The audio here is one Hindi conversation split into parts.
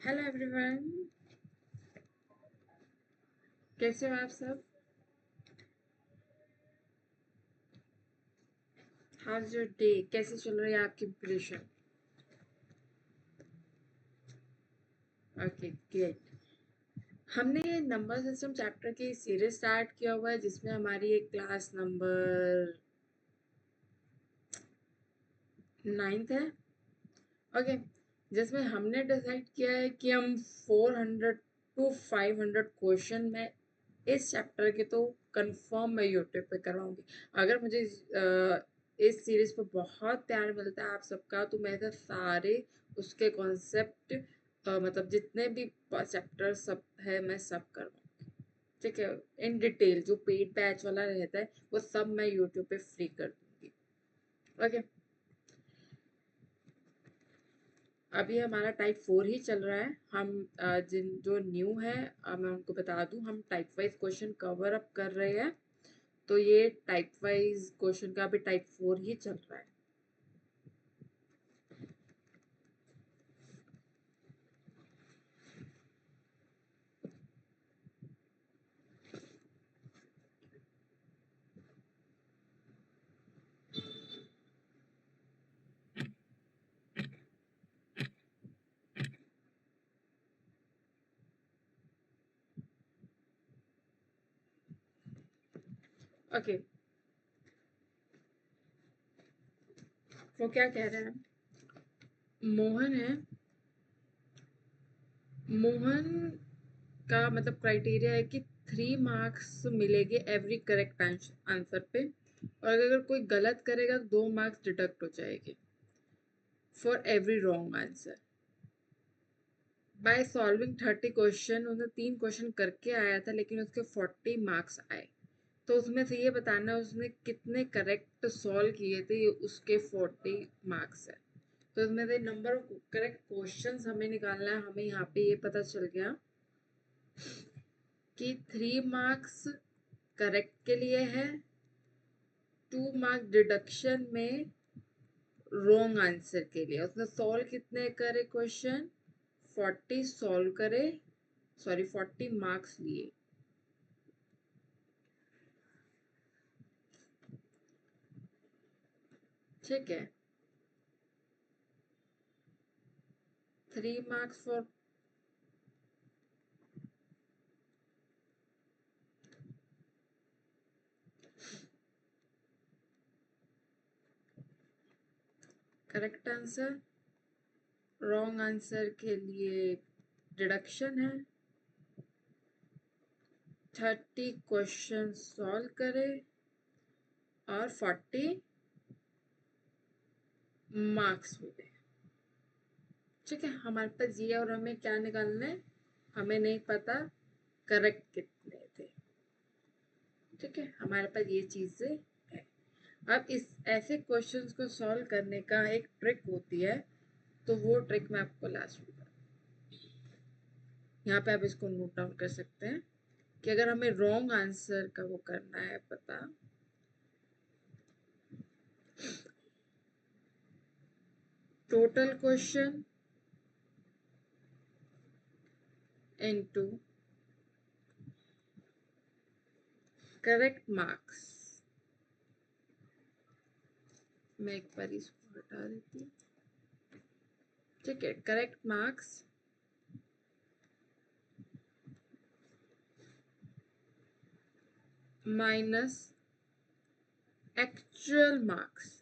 हेलो एवरीवन, कैसे हो आप सब? House your day? कैसे चल रही है आपकी प्रिपरेशन? Okay, great. हमने ये नंबर सिस्टम चैप्टर की सीरीज स्टार्ट किया हुआ है जिसमें हमारी एक क्लास नंबर 9th है। ओके, जिसमें हमने डिसाइड किया है कि हम 400 टू 500 क्वेश्चन में इस चैप्टर के तो कंफर्म मैं यूट्यूब पे करवाऊंगी। अगर मुझे इस सीरीज पे बहुत प्यार मिलता है आप सबका तो मैं ऐसे सारे उसके कॉन्सेप्ट मतलब जितने भी चैप्टर सब है मैं सब करवाऊंगी। ठीक है, इन डिटेल जो पेड बैच वाला रहता है वो सब मैं यूट्यूब पे फ्री कर दूंगी। ओके, अभी हमारा टाइप 4 ही चल रहा है। हम जिन जो न्यू है मैं उनको बता दूं, हम type wise question cover up कर रहे हैं। तो ये टाइप वाइज क्वेश्चन का अभी टाइप 4 ही चल रहा है। ओके, वो क्या कह रहे हैं? मोहन है। मोहन का मतलब क्राइटेरिया है कि 3 मार्क्स मिलेंगे एवरी करेक्ट आंसर पे, और अगर कोई गलत करेगा तो 2 मार्क्स डिडक्ट हो जाएंगे for every wrong answer. By solving 30 question, उन्होंने 3 क्वेश्चन करके आया था लेकिन उसके 40 मार्क्स आए। तो उसमें से ये बताना है उसने कितने करेक्ट सॉल्व किए थे, ये उसके 40 मार्क्स है। तो इसमें से नंबर ऑफ करेक्ट क्वेश्चंस हमें निकालना है। हमें यहाँ पे ये पता चल गया कि 3 मार्क्स करेक्ट के लिए है, 2 मार्क्स डिडक्शन में रॉन्ग आंसर के लिए। उसने सॉल्व कितने करे क्वेश्चन? 40 सॉल्व करे, सॉरी 40 मार्क्स लिए। ठीक है, 3 marks for correct answer, wrong answer के लिए डिडक्शन है। 30 क्वेश्चन सॉल्व करे और 40 मार्क्स मिले। ठीक है, हमारे पास ये और हमें क्या निकालना है? हमें नहीं पता करेक्ट कितने थे। ठीक है, हमारे पास ये चीजें है। अब इस ऐसे क्वेश्चंस को सॉल्व करने का एक ट्रिक होती है, तो वो ट्रिक मैं आपको लास्ट में यहाँ पे आप इसको नोट डाउन कर सकते हैं कि अगर हमें रॉन्ग आंसर का वो करना है पता, total question into correct marks. मैं एक बार इसको हटा देती हूँ। ठीक है, correct marks minus actual marks.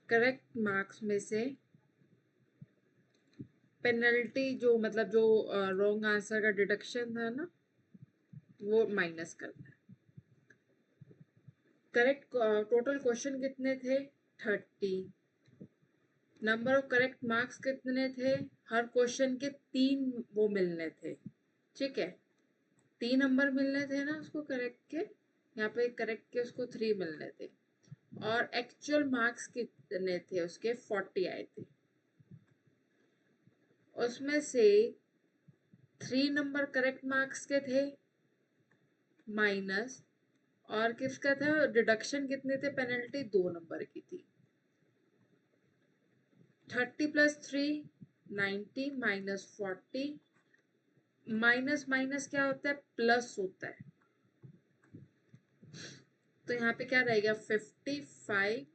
Correct marks में से पेनल्टी जो मतलब जो रॉन्ग आंसर का डिडक्शन था ना, वो माइनस करना है। करेक्ट टोटल क्वेश्चन कितने थे? 30। नंबर ऑफ करेक्ट मार्क्स कितने थे? हर क्वेश्चन के 3 वो मिलने थे। ठीक है, 3 नंबर मिलने थे ना उसको करेक्ट के, यहाँ पे करेक्ट के उसको 3 मिलने थे। और एक्चुअल मार्क्स कितने थे? उसके 40 आए थे। उसमें से 3 नंबर करेक्ट मार्क्स के थे, माइनस और किसका था डिडक्शन, कितने थे पेनल्टी, 2 नंबर की थी। 30 + 3 90 - 40, माइनस माइनस क्या होता है, प्लस होता है। तो यहाँ पे क्या रहेगा 55।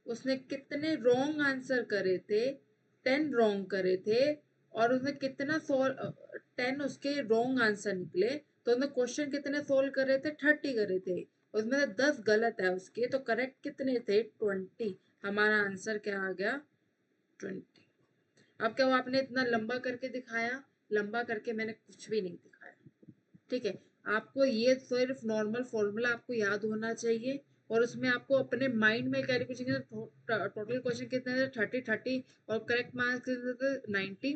उसने कितने रॉन्ग आंसर करे थे, 10 रॉन्ग करे थे। और उसने कितना 10 उसके रॉन्ग आंसर निकले। तो उसने क्वेश्चन कितने सोल्व करे थे, 30 करे थे। उसमें से 10 गलत है उसके, तो करेक्ट कितने थे, 20। हमारा आंसर क्या आ गया, 20। अब क्या वो आपने इतना लंबा करके दिखाया, लंबा करके मैंने कुछ भी नहीं दिखाया। ठीक है, आपको ये सिर्फ नॉर्मल फॉर्मूला आपको याद होना चाहिए। और उसमें आपको अपने माइंड में कैलकुलेशन, टोटल क्वेश्चन कितने थे, 30 30। और करेक्ट मार्क्स कितने थे, 90।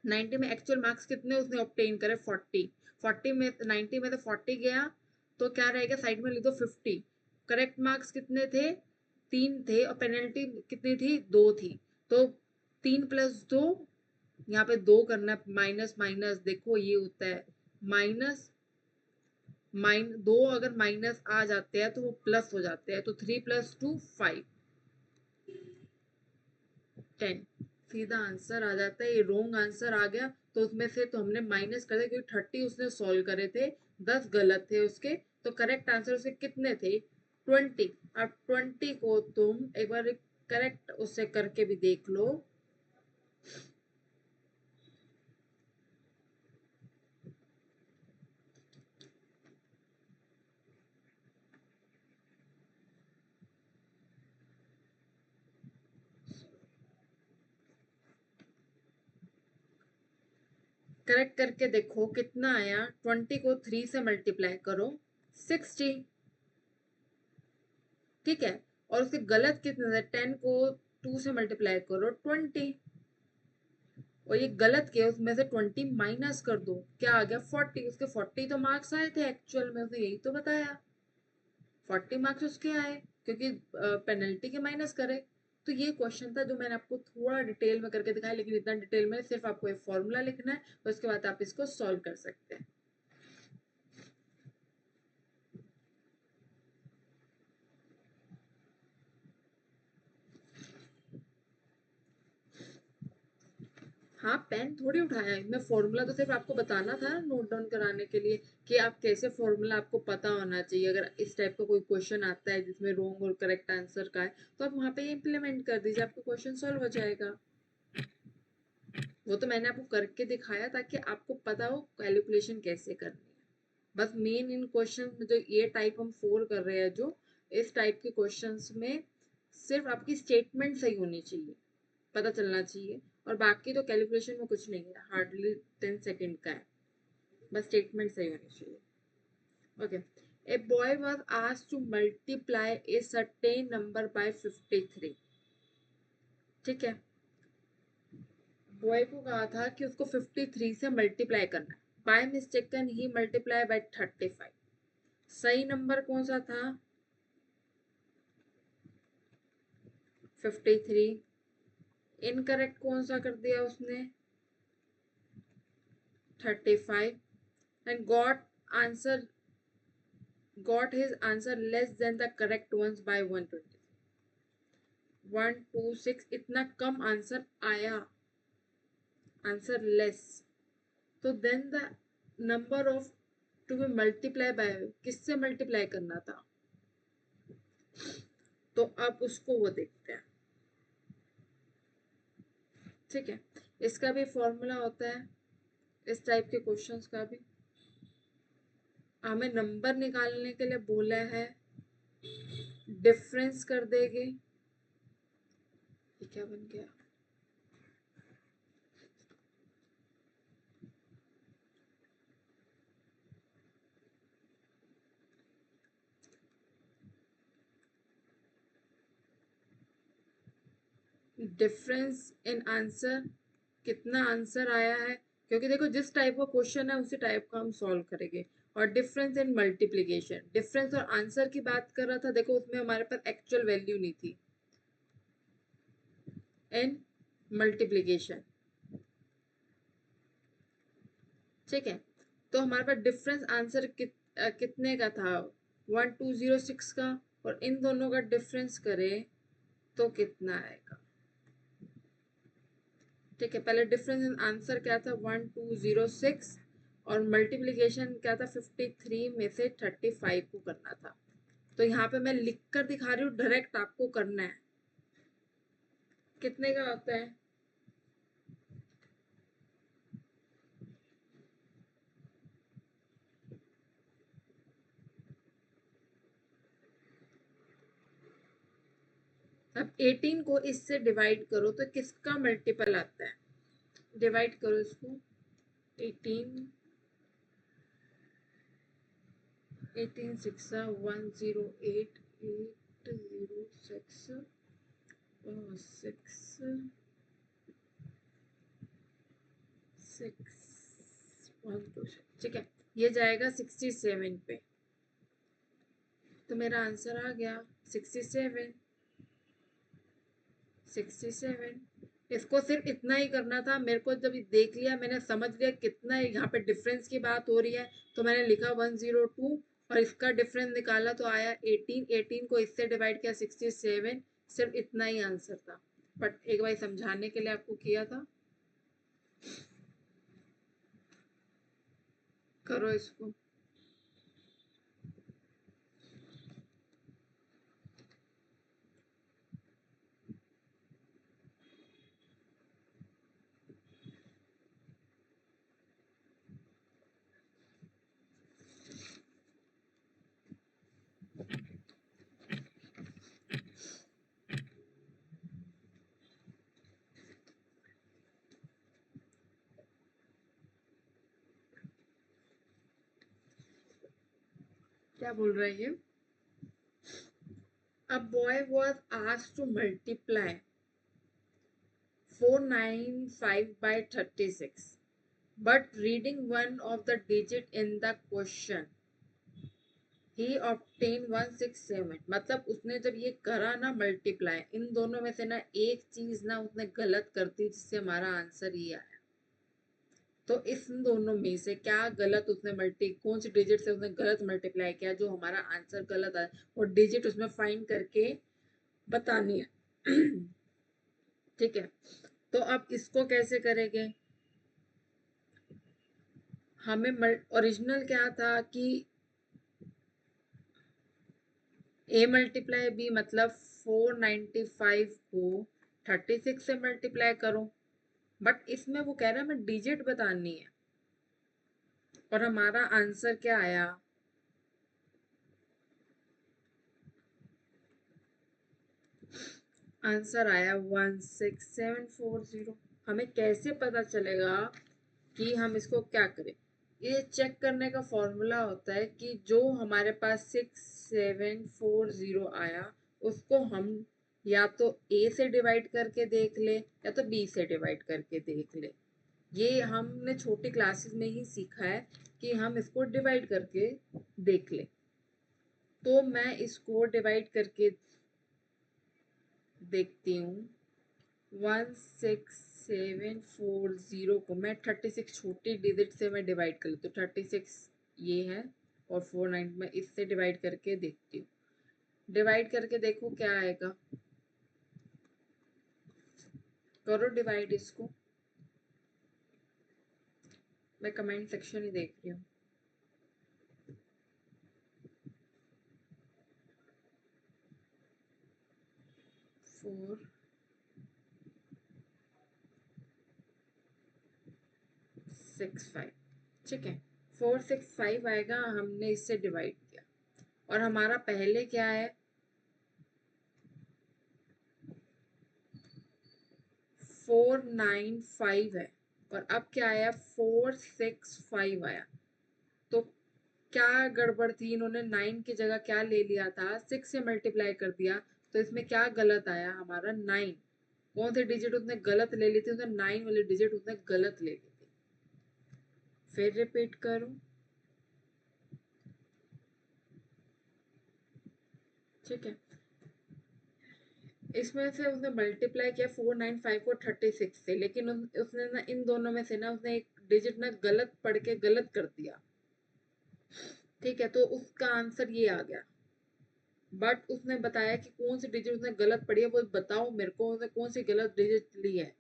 90 में एक्चुअल मार्क्स कितने उसने ऑब्टेन करे, 40। 40 में 90 में तो 40 गया, तो क्या रहेगा, साइड में लिख दो 50। करेक्ट मार्क्स कितने थे, 3 थे। और पेनल्टी कितनी थी, 2 थी। तो 3 + 2, यहाँ पे 2 करना है, माइनस माइनस देखो ये होता है माइनस। 2 अगर माइनस आ जाते हैं तो वो प्लस हो जाते हैं। तो 3 + 2 5 10, सीधा आंसर आ जाता है। ये रॉन्ग आंसर आ गया, तो उसमें से तो हमने माइनस कर दिया, क्योंकि 30 उसने सॉल्व करे थे, 10 गलत थे उसके। तो करेक्ट आंसर उसके कितने थे, 20। अब 20 को तुम एक बार करेक्ट उससे करके भी देख लो। करेक्ट करके देखो कितना आया, 20 को 3 से मल्टीप्लाई करो, 60। ठीक है, और उसके गलत कितने थे, 10 को 2 से मल्टीप्लाई करो, 20। और ये गलत किया, उसमें से 20 माइनस कर दो, क्या आ गया, 40। उसके 40 तो मार्क्स आए थे एक्चुअल में, उसने यही तो बताया, 40 मार्क्स उसके आए, क्योंकि पेनल्टी के माइनस करे। तो ये क्वेश्चन था जो मैंने आपको थोड़ा डिटेल में करके दिखाया, लेकिन इतना डिटेल में सिर्फ आपको एक फॉर्मूला लिखना है, और उसके बाद आप इसको सॉल्व कर सकते हैं। हाँ, पेन थोड़ी उठाया है मैं, फॉर्मूला तो सिर्फ आपको बताना था ना, नोट डाउन कराने के लिए, कि आप कैसे फॉर्मूला आपको पता होना चाहिए। अगर इस टाइप का कोई क्वेश्चन आता है जिसमें रॉन्ग और करेक्ट आंसर का है, तो आप वहां पे इम्प्लीमेंट कर दीजिए, आपका क्वेश्चन सॉल्व हो जाएगा। वो तो मैंने आपको करके दिखाया ताकि आपको पता हो कैलकुलेशन कैसे करनी है। बस मेन इन क्वेश्चन में जो ये टाइप हम 4 कर रहे हैं, जो इस टाइप के क्वेश्चंस में सिर्फ आपकी स्टेटमेंट सही होनी चाहिए, पता चलना चाहिए। और बाकी तो कैलकुलेशन में कुछ नहीं है, हार्डली 10 सेकेंड का है, बस स्टेटमेंट सही होनी चाहिए। Okay, a boy was asked to multiply a certain number by 53। ठीक है, बॉय को कहा था कि उसको 53 से मल्टीप्लाई करना है। बाय मिस्टेकन ही मल्टीप्लाई बाय 35। सही नंबर कौन सा था, 53। इनकरेक्ट कौन सा कर दिया उसने, 35। And got his answer less than the correct ones by 120, 126। इतना कम आंसर आया, आंसर लेस। तो then the number of to be multiply by, किससे मल्टीप्लाई करना था, तो अब उसको वो देखते हैं। ठीक है, इसका भी फॉर्मूला होता है, इस टाइप के क्वेश्चंस का भी। हमें नंबर निकालने के लिए बोला है, डिफरेंस कर देंगे। ये क्या बन गया, डिफरेंस इन आंसर, कितना आंसर आया है। क्योंकि देखो जिस टाइप का क्वेश्चन है उसी टाइप का हम सॉल्व करेंगे। और डिफरेंस इन मल्टीप्लिकेशन, डिफरेंस और आंसर की बात कर रहा था, देखो उसमें हमारे पास एक्चुअल वैल्यू नहीं थी, इन मल्टीप्लिकेशन। ठीक है, तो हमारे पास डिफरेंस आंसर कितने का था, 1206 का, और इन दोनों का डिफरेंस करें तो कितना आएगा। ठीक है, पहले डिफरेंस आंसर क्या था 1206, और मल्टीप्लीकेशन क्या था 53 में से 35 को करना था। तो यहाँ पे मैं लिख कर दिखा रही हूँ, डायरेक्ट आपको करना है। कितने का होता है? अब 18 को इससे डिवाइड करो तो किसका मल्टीपल आता है? डिवाइड करो इसको। 18 18 6 108 806 6 ठीक है, ये जाएगा 67 पे। तो मेरा आंसर आ गया 67। 67। इसको सिर्फ इतना ही करना था मेरे को। जब देख लिया मैंने, समझ लिया कितना यहाँ पे डिफरेंस की बात हो रही है, तो मैंने लिखा 102 और इसका डिफरेंस निकाला तो आया 18। 18 को इससे डिवाइड किया 67। सिर्फ इतना ही आंसर था, बट एक बार समझाने के लिए आपको किया था। करो इसको। क्या बोल रहा है ये? A boy was asked to multiply 495 by 36, but reading one of the digit in the question he obtained 167। मतलब उसने जब ये करा ना मल्टीप्लाई, इन दोनों में से ना एक चीज ना उसने गलत कर दी, जिससे हमारा आंसर ये आया। तो इस दोनों में से क्या गलत उसने कौन सी डिजिट से उसने गलत मल्टीप्लाई किया जो हमारा आंसर गलत आया, और डिजिट उसमें फाइंड करके बतानी है। ठीक है, तो अब इसको कैसे करेंगे? हमें ओरिजिनल क्या था कि a मल्टीप्लाई b, मतलब 495 को 36 से मल्टीप्लाई करो। बट इसमें वो कह रहा है हमें डिजिट बतानी है, और हमारा आंसर क्या आया? आंसर आया 16740। हमें कैसे पता चलेगा कि हम इसको क्या करें? ये चेक करने का फॉर्मूला होता है कि जो हमारे पास 6740 आया, उसको हम या तो a से डिवाइड करके देख ले या तो b से डिवाइड करके देख ले। ये हमने छोटी क्लासेस में ही सीखा है कि हम इसको डिवाइड करके देख ले। तो मैं इसको डिवाइड करके देखती हूँ। 16740 को मैं 36 छोटी डिजिट से मैं डिवाइड कर लेती हूँ। 36 ये है, और 49 में इससे डिवाइड करके देखती हूँ। डिवाइड करके देखो क्या आएगा। करो डिवाइड इसको। मैं कमेंट सेक्शन ही देख रही हूँ। 465। ठीक है, 465 आएगा, हमने इससे डिवाइड किया, और हमारा पहले क्या है 495 है, और अब क्या आया 465 आया। तो क्या गड़बड़ थी? इन्होंने 9 की जगह क्या ले लिया था, 6 से मल्टीप्लाई कर दिया। तो इसमें क्या गलत आया हमारा? 9। कौन सी डिजिट उसने गलत ले ली थी? उसने 9 वाली डिजिट उसने गलत ले ली थी। फिर रिपीट करूं? ठीक है, इसमें से उसने मल्टीप्लाई किया 495 को 36 से, लेकिन उसने ना इन दोनों में से ना उसने एक डिजिट ना गलत पढ़ के गलत कर दिया। ठीक है, तो उसका आंसर ये आ गया। बट उसने बताया कि कौन सी डिजिट उसने गलत पढ़ी है वो बताओ मेरे को, उसने कौन सी गलत डिजिट ली है।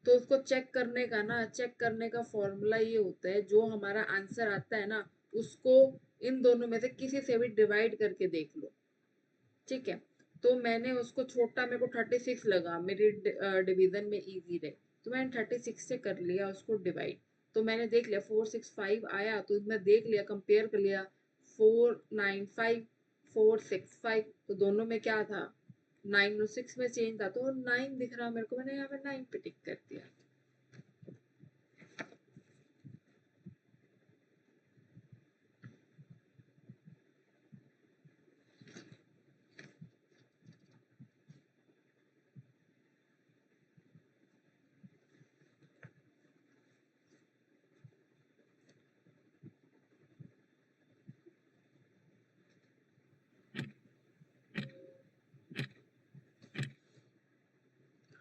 तो उसको चेक करने का ना, चेक करने का फॉर्मूला ये होता है, जो हमारा आंसर आता है ना उसको इन दोनों में से किसी से भी डिवाइड करके देख लो। ठीक है, तो मैंने उसको छोटा, मेरे को 36 लगा मेरी डिवीजन में इजी रहे, तो मैंने 36 से कर लिया उसको डिवाइड। तो मैंने देख लिया 465 आया, तो मैं देख लिया, कंपेयर कर लिया 495 465, तो दोनों में क्या था, 9 और 6 में चेंज था, तो 9 दिख रहा मेरे को, मैंने यहाँ पे 9 पे टिक कर दिया।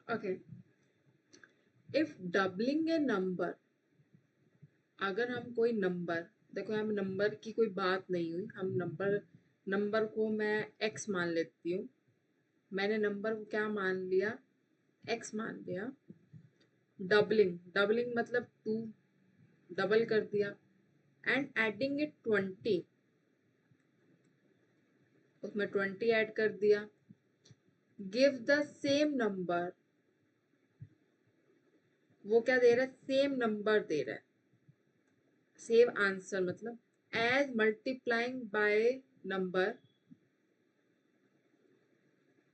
Okay, if doubling A number, अगर हम कोई नंबर, देखो यहाँ नंबर की कोई बात नहीं हुई, हम नंबर, नंबर को मैं x मान लेती हूँ, मैंने नंबर को क्या मान लिया, x मान लिया। डबलिंग, डबलिंग मतलब 2, डबल कर दिया, एंड एडिंग इट 20, उसमें 20 ऐड कर दिया, गिव द सेम नंबर, वो क्या दे रहा है, सेम नंबर दे रहा है, सेम आंसर मतलब as multiplying by number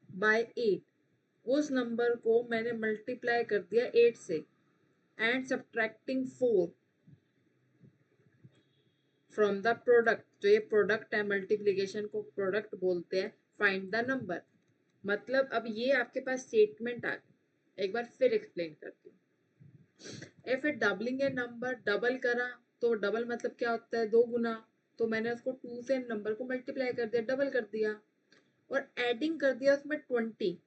by 8, उस नंबर को मैंने मल्टीप्लाई कर दिया 8 से, and subtracting 4 from the product, जो ये प्रोडक्ट है, मल्टीप्लीकेशन को प्रोडक्ट बोलते हैं, फाइंड द नंबर। मतलब अब ये आपके पास स्टेटमेंट आ गई, एक बार फिर एक्सप्लेन करती हूँ। If it doubling A number, double करा, तो डबल मतलब क्या होता है, दो गुना, तो मैंने उसको 2 से नंबर को मल्टीप्लाई कर दिया, डबल कर दिया, और एडिंग कर दिया उसमें 20,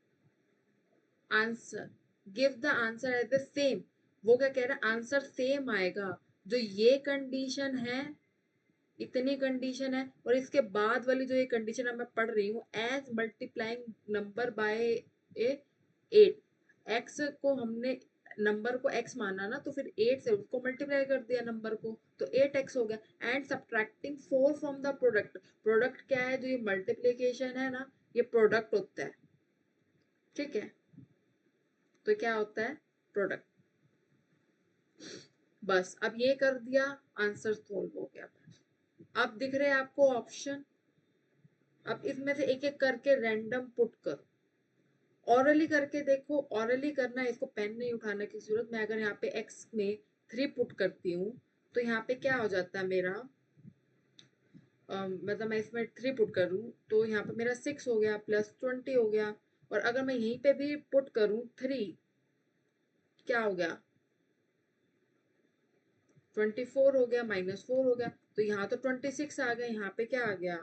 answer, give the answer as the same, वो क्या कह रहा है, आंसर सेम आएगा, जो ये कंडीशन है, इतनी कंडीशन है, और इसके बाद वाली जो ये कंडीशन मैं पढ़ रही हूँ, as multiplying number by a 8, x को हमने, नंबर को x माना ना, तो फिर 8 से उसको मल्टीप्लाई कर दिया नंबर को, तो 8x हो गया, and subtracting 4 from the product, product क्या है, जो ये मल्टीप्लीकेशन है ना, ये प्रोडक्ट होता है। ठीक है, तो क्या होता है, प्रोडक्ट। बस अब ये कर दिया, आंसर सोल्व हो गया। अब दिख रहे हैं आपको ऑप्शन, अब इसमें से एक एक करके रैंडम पुट करो, ऑरली करके देखो, ऑरली करना है, इसको पेन नहीं उठाने की जरूरत। मैं अगर यहाँ पे x में 3 पुट करती हूँ, तो यहाँ पे क्या हो जाता है मेरा, मतलब मैं इसमें 3 पुट करूँ तो यहाँ पे मेरा 6 हो गया, प्लस 20 हो गया, और अगर मैं यहीं पे भी पुट करूँ 3, क्या हो गया, 24 हो गया, -4 हो गया, तो यहाँ तो 26 आ गया, यहाँ पे क्या आ गया,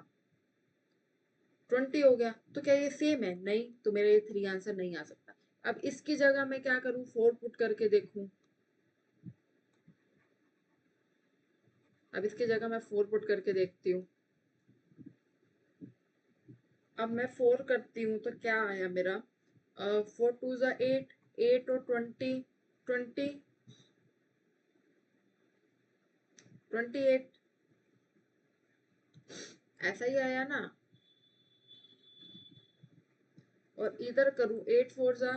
20 हो गया, तो क्या ये सेम है, नहीं, तो मेरा ये 3 आंसर नहीं आ सकता। अब इसकी जगह मैं क्या करूँ, 4 पुट करके देखूं, अब इसकी जगह मैं 4 पुट करके देखती हूँ। अब मैं 4 करती हूँ तो क्या आया मेरा, 4 2 ज़ा 8, 8 और 20, 20, 28, ऐसा ही आया ना। और इधर करूँ 8 4 ज़ा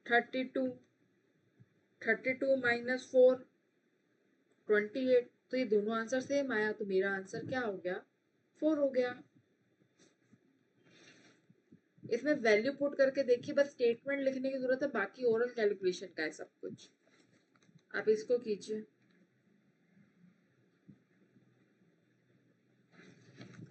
32, 32 -4 28, तो ये दोनों आंसर सेम आया, तो मेरा आंसर क्या हो गया, 4 हो गया। इसमें वैल्यू पुट करके देखिए, बस स्टेटमेंट लिखने की जरूरत है, बाकी ओरल कैलकुलेशन का है सब कुछ। आप इसको कीजिए।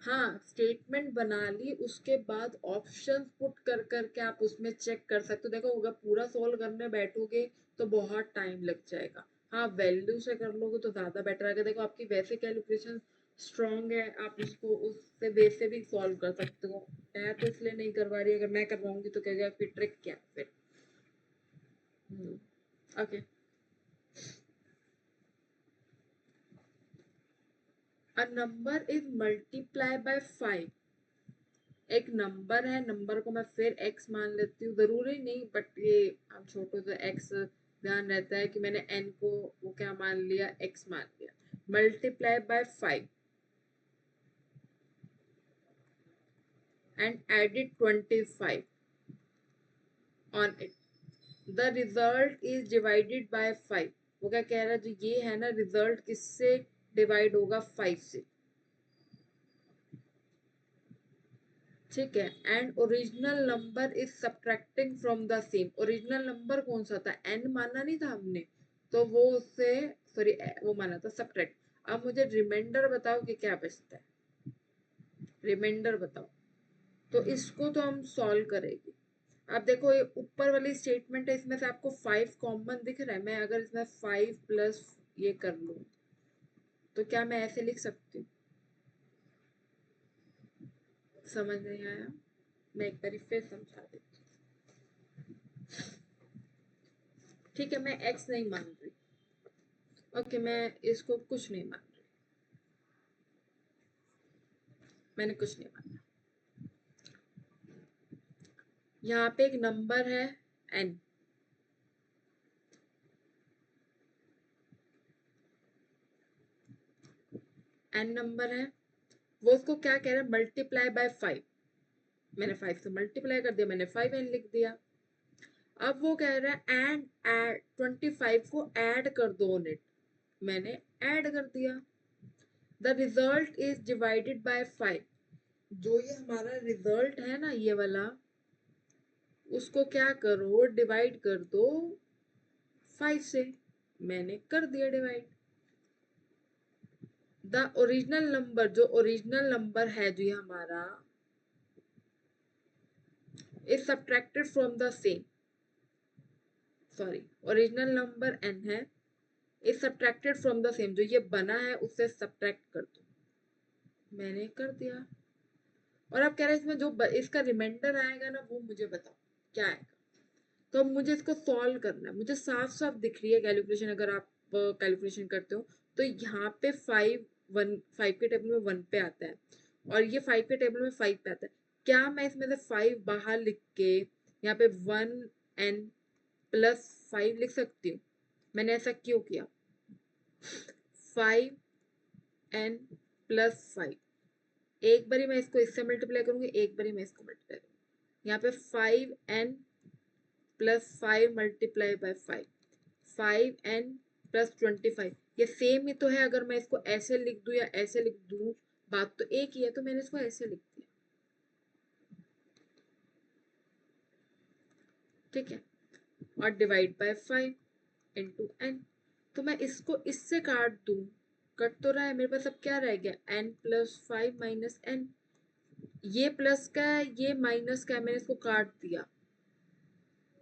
हाँ, स्टेटमेंट बना ली, उसके बाद ऑप्शंस पुट कर करके आप उसमें चेक कर सकते हो। देखो अगर पूरा सोल्व करने बैठोगे तो बहुत टाइम लग जाएगा। हाँ, वैल्यू से कर लोगे तो ज्यादा बेटर आएगा। देखो आपकी वैसे कैलकुलेशन स्ट्रांग है, आप उसको उससे बेस से भी सॉल्व कर सकते हो। मैं तो इसलिए नहीं करवा रही, अगर मैं करवाऊंगी तो कहेगा फिर ट्रिक क्या फिर। Hmm, okay, a number is multiply by 5। एक नंबर है, नंबर को मैं फिर x मान लेती हूँ, जरूरी नहीं बट ये हम छोटों से x ध्यान रहता है कि मैंने n को वो क्या मान लिया, x मान लिया। Multiply by 5 and added 25 on it, the result is divided by 5। वो क्या कह रहा है, जो ये है ना रिजल्ट किससे डिवाइड होगा, 5 से। ठीक है, and original number is subtracting from the same. Original number कौन सा था, n माना नहीं था हमने, तो वो उससे सॉरी वो माना था सब्ट्रैक्ट। अब मुझे रिमाइंडर बताओ कि क्या बचता है, रिमाइंडर बताओ। तो इसको तो हम सॉल्व करेंगे। अब देखो ये ऊपर वाली स्टेटमेंट है, इसमें से आपको 5 कॉमन दिख रहा है। मैं अगर इसमें 5 प्लस ये कर लूं तो क्या मैं ऐसे लिख सकती हूँ, समझ नहीं आया, मैं एक बार फिर समझा देती हूँ। ठीक है, मैं x नहीं मान रही। ओके, मैं इसको कुछ नहीं मान रही, मैंने कुछ नहीं माना। यहाँ पे एक नंबर है n, n नंबर है, वो उसको क्या कह रहा है, मल्टीप्लाई बाय 5। मैंने 5 से मल्टीप्लाई कर दिया, मैंने 5n लिख दिया। अब वो कह रहा है एंड एड 25 को ऐड कर दो ऑन इट, मैंने ऐड कर दिया। The result is divided by 5। जो ये हमारा रिजल्ट है ना ये वाला, उसको क्या करो, डिवाइड कर दो 5 से, मैंने कर दिया डिवाइड। द ओरिजिनल नंबर, जो ओरिजिनल नंबर है जो ये हमारा, is subtracted from the same, sorry original number n है, is subtracted from the same, जो ये बना है उससे सब्ट्रैक्ट कर दो, मैंने कर दिया। और अब कह रहे हैं इसमें जो इसका रिमाइंडर आएगा ना वो मुझे बताओ क्या आएगा। तो अब मुझे इसको सॉल्व करना है, मुझे साफ साफ दिख रही है कैलकुलेशन, अगर आप कैलकुलेशन करते हो तो यहाँ पे 5 के टेबल में 1 पे आता है और ये 5 के टेबल में 5 पे आता है। क्या मैं इसमें से 5 बाहर लिख के यहाँ पे 1n प्लस 5 लिख सकती हूँ? मैंने ऐसा क्यों किया, 5n प्लस 5, एक बारी मैं इसको इससे मल्टीप्लाई करूंगी, एक बारी मैं इसको मल्टीप्लाई करूंगी। यहाँ पे 5n plus 5 multiply by 5, 5n plus 25, ये सेम ही तो है। अगर मैं इसको ऐसे लिख दूं या ऐसे लिख दूं, बात तो एक ही है, तो मैंने इसको ऐसे लिख दिया। ठीक है, और डिवाइड बाय 5 इंटू n। तो मैं इसको इससे काट दूं, कट तो रहा है, मेरे पास अब क्या रह गया, n प्लस 5 माइनस n। ये प्लस का है, ये माइनस का है, मैंने इसको काट दिया,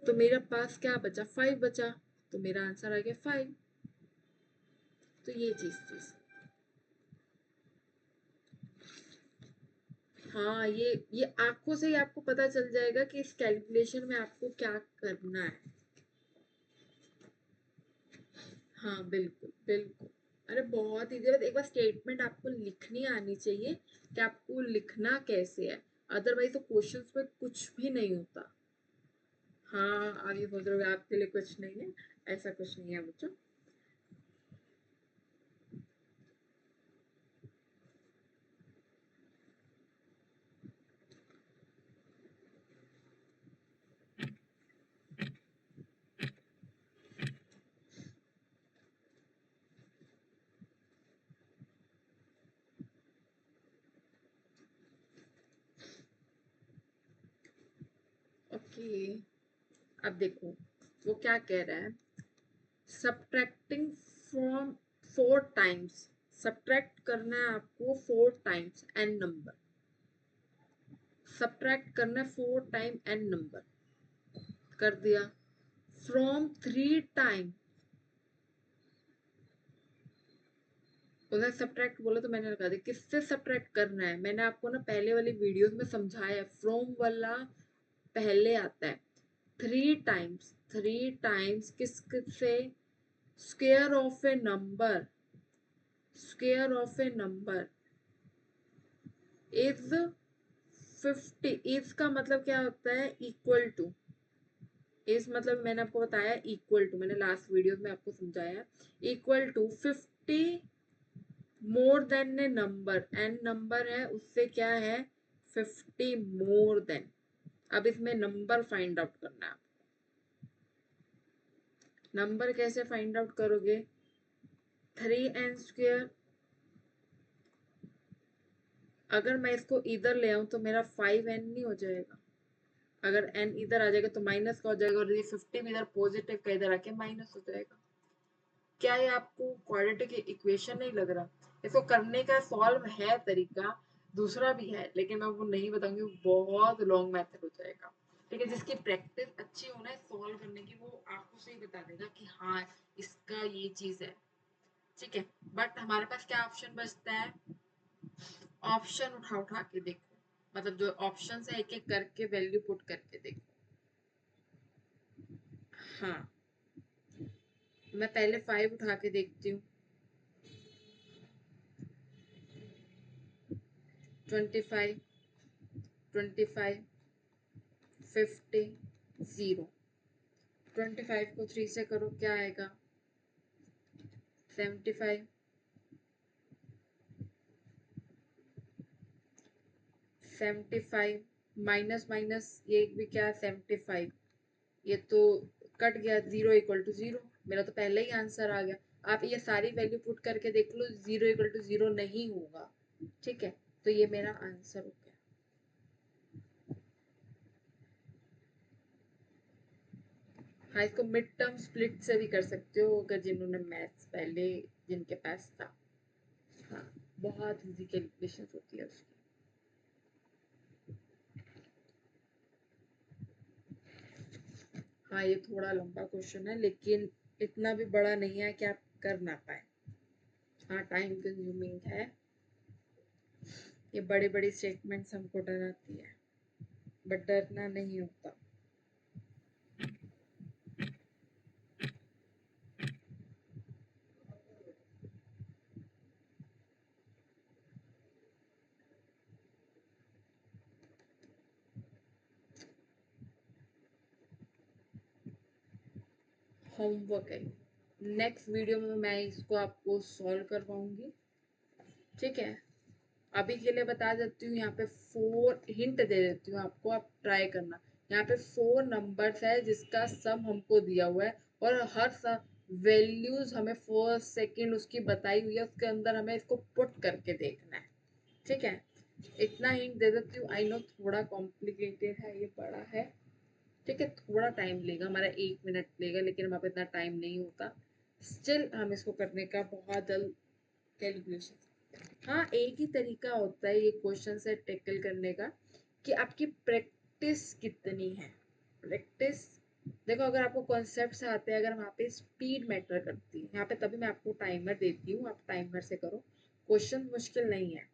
तो मेरे पास क्या बचा, 5 बचा, तो मेरा आंसर आ गया 5। तो ये चीज थी। हाँ, ये आंखों से ही आपको पता चल जाएगा कि इस कैलकुलेशन में आपको क्या करना है। हाँ बिल्कुल बिल्कुल, अरे बहुत इजी है, बस एक बार स्टेटमेंट आपको लिखनी आनी चाहिए कि आपको लिखना कैसे है, अदरवाइज तो क्वेश्चंस में कुछ भी नहीं होता। हाँ, आप ये सोच रहे हो आपके लिए कुछ नहीं है, ऐसा कुछ नहीं है बच्चों। ओके, अब देखो वो क्या कह रहा है, सब्ट्रैक्टिंग फ्रॉम 4 टाइम्स, सब्ट्रैक्ट करना है आपको 4 टाइम्स n नंबर, सब्ट्रैक्ट करना है 4 टाइम n नंबर, कर दिया। फ्रॉम 3 टाइम, उधर सब्ट्रैक्ट बोला तो मैंने लगा दिया, किससे सब्ट्रैक्ट करना है, मैंने आपको ना पहले वाली वीडियोस में समझाया है, फ्रॉम वाला पहले आता है, थ्री टाइम्स किस से? Square of a number, square of a number is 50। Is का मतलब क्या होता है? Equal to. इस मतलब मैंने आपको बताया इक्वल टू, मैंने लास्ट वीडियो में आपको समझाया। Equal to 50 more than a number, an number है उससे क्या है? 50 मोर देन। अब इसमें नंबर फाइंड आउट करना है। नंबर कैसे फाइंड आउट करोगे? 3n² अगर मैं इसको इधर ले आऊं तो मेरा 5n नहीं हो जाएगा? अगर n इधर आ जाएगा तो माइनस का हो जाएगा, और ये 50 भी इधर पॉजिटिव का इधर आके माइनस हो जाएगा। क्या ये आपको क्वाड्रेटिक इक्वेशन नहीं लग रहा? इसको करने का सॉल्व है तरीका, दूसरा भी है, लेकिन मैं वो नहीं बताऊंगी, बहुत लॉन्ग मेथड हो जाएगा। ठीक है, जिसकी प्रैक्टिस अच्छी होना है सॉल्व करने की, वो आपको सही बता देगा कि हाँ इसका ये चीज है। ठीक है, बट हमारे पास क्या ऑप्शन बचता है? ऑप्शन उठा उठा के देखो, मतलब जो ऑप्शन है एक एक करके वैल्यू पुट करके देखो। हाँ, मैं पहले 5 उठा के देखती हूँ। 25, 25, 50, 0। 25 को 3 से करो, क्या आएगा? 75, 75 माइनस माइनस ये भी क्या? 75। ये तो कट गया, 0 इक्वल टू 0। मेरा तो पहले ही आंसर आ गया। आप ये सारी वैल्यू पुट करके देख लो, 0 इक्वल टू 0 नहीं होगा। ठीक है, तो ये मेरा आंसर हो गया। हाँ, इसको मिड टर्म स्प्लिट से भी कर सकते हो, अगर जिन्होंने मैथ्स पहले जिनके पास था। हाँ, बहुत इजी कैलकुलेशन होती है उसकी। हाँ, ये थोड़ा लंबा क्वेश्चन है, लेकिन इतना भी बड़ा नहीं है कि आप कर ना पाए। हाँ, टाइम कंज्यूमिंग है, ये बड़ी बड़ी स्टेटमेंट्स हमको डराती है, बट डरना नहीं होता। होमवर्क है, नेक्स्ट वीडियो में मैं इसको आपको सॉल्व करवाऊंगी। ठीक है, अभी के लिए बता देती हूँ, यहाँ पे 4 हिंट दे देती हूँ आपको, आप ट्राई करना। यहाँ पे 4 नंबर्स है जिसका सम हमको दिया हुआ है, और हर वैल्यूज हमें फर्स्ट सेकंड उसकी बताई हुई है, उसके अंदर हमें इसको पुट करके देखना है। ठीक है, इतना हिंट दे देती हूँ। आई नो थोड़ा कॉम्प्लिकेटेड है, ये बड़ा है। ठीक है, थोड़ा टाइम लेगा, हमारा 1 मिनट लेगा, लेकिन हमारे इतना टाइम नहीं होता। स्टिल हम इसको करने का बहुत जल्द कैलकुलेशन। हाँ, एक ही तरीका होता है ये क्वेश्चन से टैकल करने का, कि आपकी प्रैक्टिस कितनी है। प्रैक्टिस देखो, अगर आपको कॉन्सेप्ट आते हैं, अगर वहाँ पे स्पीड मैटर करती है, यहाँ पे तभी मैं आपको टाइमर देती हूँ, आप टाइमर से करो। क्वेश्चन मुश्किल नहीं है।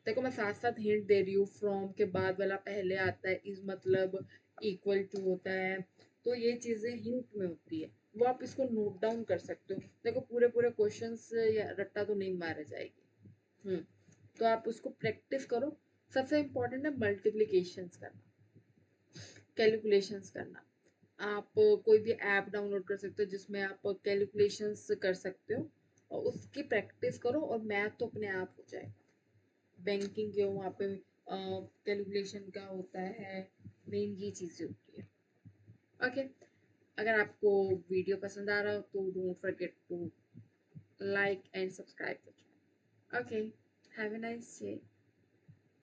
देखो, मैं साथ साथ हिंट दे रही हूँ, फ्रॉम के बाद वाला पहले आता है, इज मतलब इक्वल टू होता है, तो ये चीजें हिंट में होती है, वो आप इसको नोट डाउन कर सकते हो। देखो, पूरे पूरे क्वेश्चंस या रट्टा तो नहीं मारा जाएगी। तो आप उसको प्रैक्टिस करो। सबसे इम्पोर्टेंट है मल्टीप्लीकेशंस करना, कैलकुलेशंस करना। आप कोई भी ऐप डाउनलोड कर सकते हो जिसमें आप कैलकुलेशंस कर सकते हो, और उसकी प्रैक्टिस करो, और मैथ तो अपने आप हो जाएगा। बैंकिंग के वहाँ पे कैलकुलेशन का होता है, मेन ये चीज़ें होती है। ओके, अगर आपको वीडियो पसंद आ रहा हो तो don't forget to like and subscribe the channel. Okay, have a nice day.